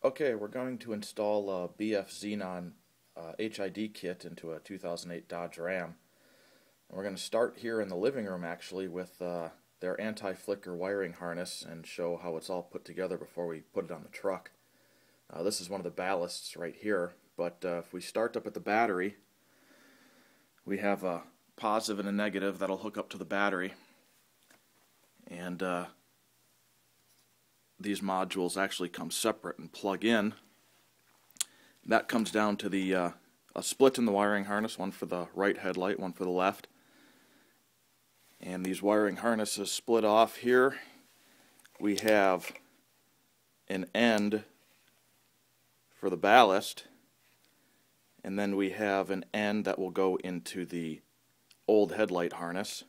Okay, we're going to install a BF Xenon HID kit into a 2008 Dodge Ram. And we're going to start here in the living room actually with their anti-flicker wiring harness and show how it's all put together before we put it on the truck. This is one of the ballasts right here, but if we start up at the battery, we have a positive and a negative that'll hook up to the battery. And these modules actually come separate and plug in. That comes down to the a split in the wiring harness, one for the right headlight, one for the left. And these wiring harnesses split off here. We have an end for the ballast, and then we have an end that will go into the old headlight harness.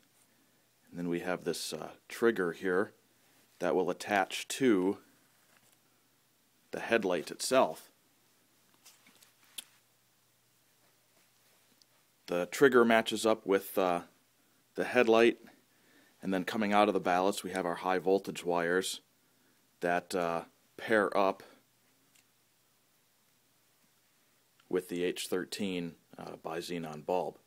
And then we have this trigger here that will attach to the headlight itself. The trigger matches up with the headlight, and then coming out of the ballast we have our high voltage wires that pair up with the H13 by Xenon bulb.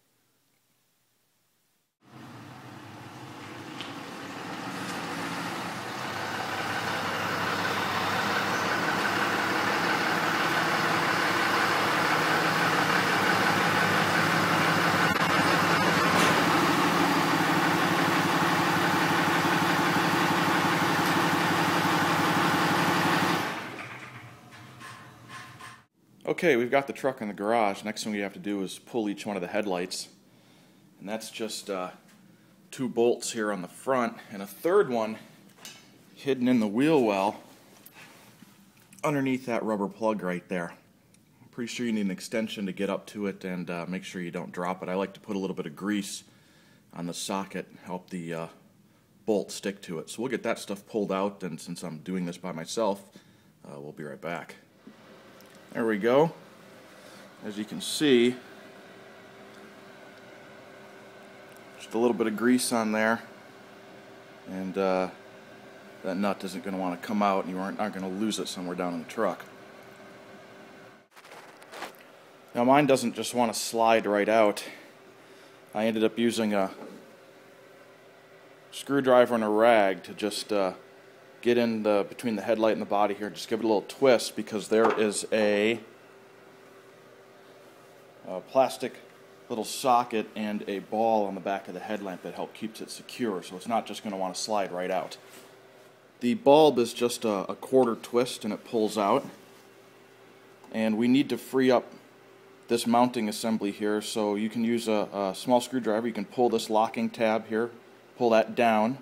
Okay, we've got the truck in the garage. Next thing we have to do is pull each one of the headlights. And that's just 2 bolts here on the front, and a third one hidden in the wheel well underneath that rubber plug right there. I'm pretty sure you need an extension to get up to it and make sure you don't drop it. I like to put a little bit of grease on the socket and help the bolt stick to it. So we'll get that stuff pulled out, and since I'm doing this by myself, we'll be right back. There we go. As you can see, just a little bit of grease on there, and that nut isn't going to want to come out, and you aren't going to lose it somewhere down in the truck. Now mine doesn't just want to slide right out. I ended up using a screwdriver and a rag to just get in between the headlight and the body here, just give it a little twist, because there is a plastic little socket and a ball on the back of the headlamp that help keeps it secure, so it's not just going to want to slide right out. The bulb is just a quarter twist and it pulls out, and we need to free up this mounting assembly here, so you can use a small screwdriver. You can pull this locking tab here, pull that down,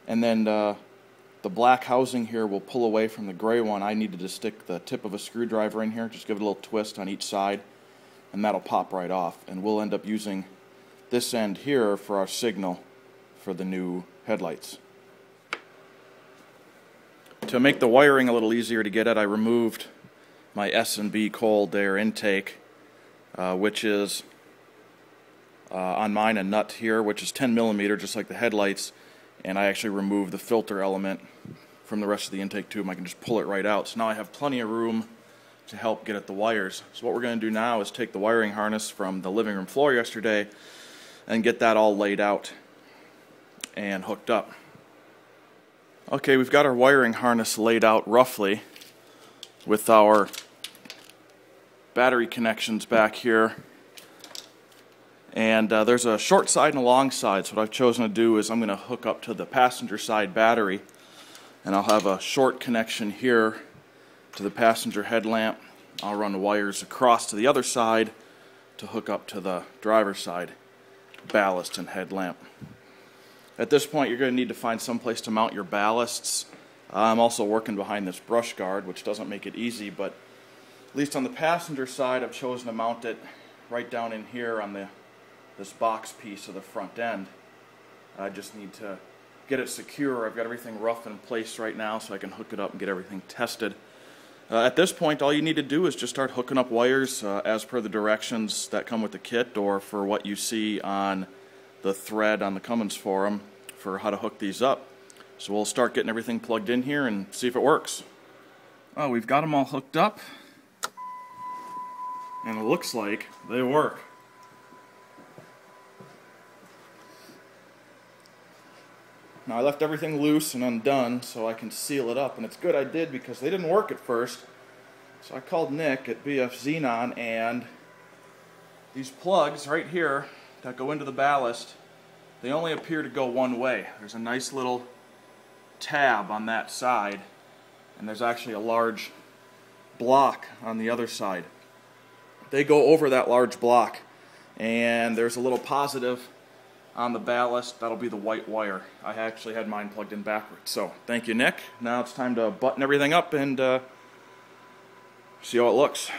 and then the black housing here will pull away from the gray one. I needed to stick the tip of a screwdriver in here, just give it a little twist on each side, and that'll pop right off. And we'll end up using this end here for our signal for the new headlights. To make the wiring a little easier to get at, I removed my S&B cold air intake, which is on mine a nut here, which is 10 millimeter, just like the headlights. And I actually removed the filter element from the rest of the intake tube. I can just pull it right out. So now I have plenty of room to help get at the wires. So what we're going to do now is take the wiring harness from the living room floor yesterday and get that all laid out and hooked up. Okay, we've got our wiring harness laid out roughly with our battery connections back here. And there's a short side and a long side, so what I've chosen to do is I'm going to hook up to the passenger side battery, and I'll have a short connection here to the passenger headlamp. I'll run the wires across to the other side to hook up to the driver's side ballast and headlamp. At this point you're going to need to find some place to mount your ballasts. I'm also working behind this brush guard, which doesn't make it easy, but at least on the passenger side I've chosen to mount it right down in here on this box piece of the front end. I just need to get it secure. I've got everything rough in place right now so I can hook it up and get everything tested. At this point all you need to do is just start hooking up wires as per the directions that come with the kit, or for what you see on the thread on the Cummins forum for how to hook these up. So we'll start getting everything plugged in here and see if it works. Well, we've got them all hooked up, and it looks like they work. Now I left everything loose and undone so I can seal it up, and it's good I did because they didn't work at first. So I called Nick at BF Xenon, and these plugs right here that go into the ballast, they only appear to go one way. There's a nice little tab on that side, and there's actually a large block on the other side. They go over that large block, and there's a little positive on the ballast. That'll be the white wire. I actually had mine plugged in backwards. So thank you, Nick. Now it's time to button everything up and see how it looks.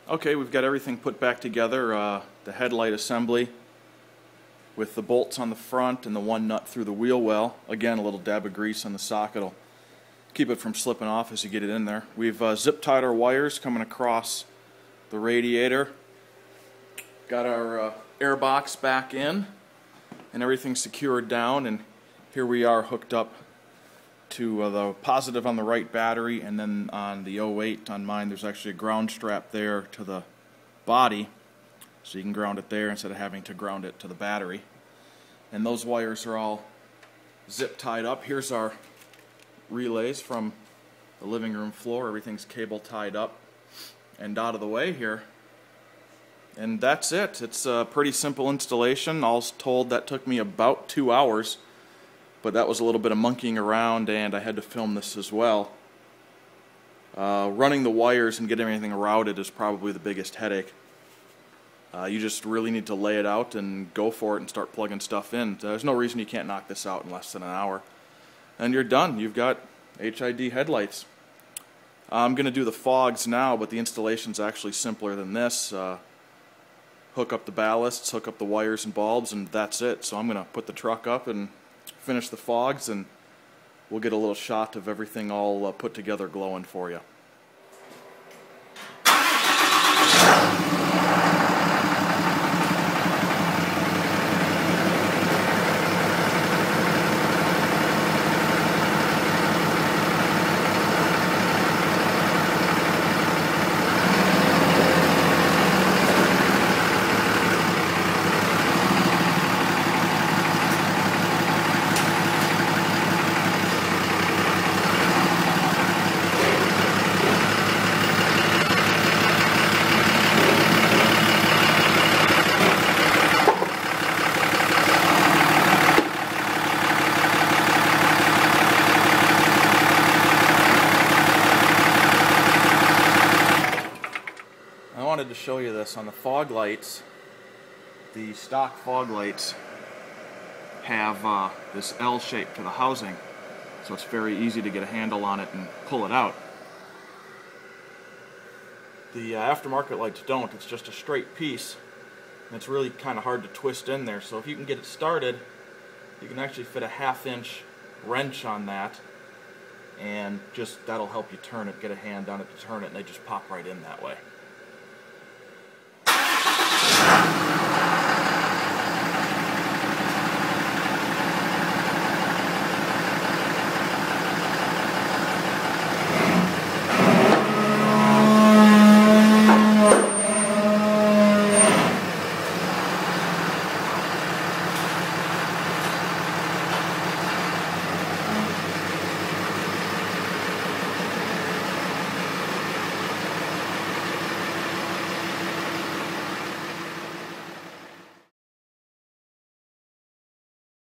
Okay, we've got everything put back together. The headlight assembly with the bolts on the front and the one nut through the wheel well. Again, a little dab of grease on the socket will keep it from slipping off as you get it in there. We've zip tied our wires coming across the radiator. Got our air box back in, and everything's secured down, and here we are hooked up to the positive on the right battery, and then on the 08 on mine there's actually a ground strap there to the body, so you can ground it there instead of having to ground it to the battery. And those wires are all zip tied up. Here's our relays from the living room floor. Everything's cable tied up and out of the way here. And that's it. It's a pretty simple installation. All told, that took me about 2 hours, but that was a little bit of monkeying around, and I had to film this as well. Running the wires and getting everything routed is probably the biggest headache. You just really need to lay it out and go for it and start plugging stuff in. There's no reason you can't knock this out in less than an hour. And you're done. You've got HID headlights. I'm going to do the fogs now, but the installation's actually simpler than this. Hook up the ballasts, hook up the wires and bulbs, and that's it. So I'm going to put the truck up and finish the fogs, and we'll get a little shot of everything all put together glowing for you. I wanted to show you this on the fog lights. The stock fog lights have this L shape to the housing, so it's very easy to get a handle on it and pull it out. The aftermarket lights don't. It's just a straight piece, and it's really kind of hard to twist in there. So if you can get it started, you can actually fit a 1/2-inch wrench on that, and just that'll help you turn it, get a hand on it to turn it, and they just pop right in that way.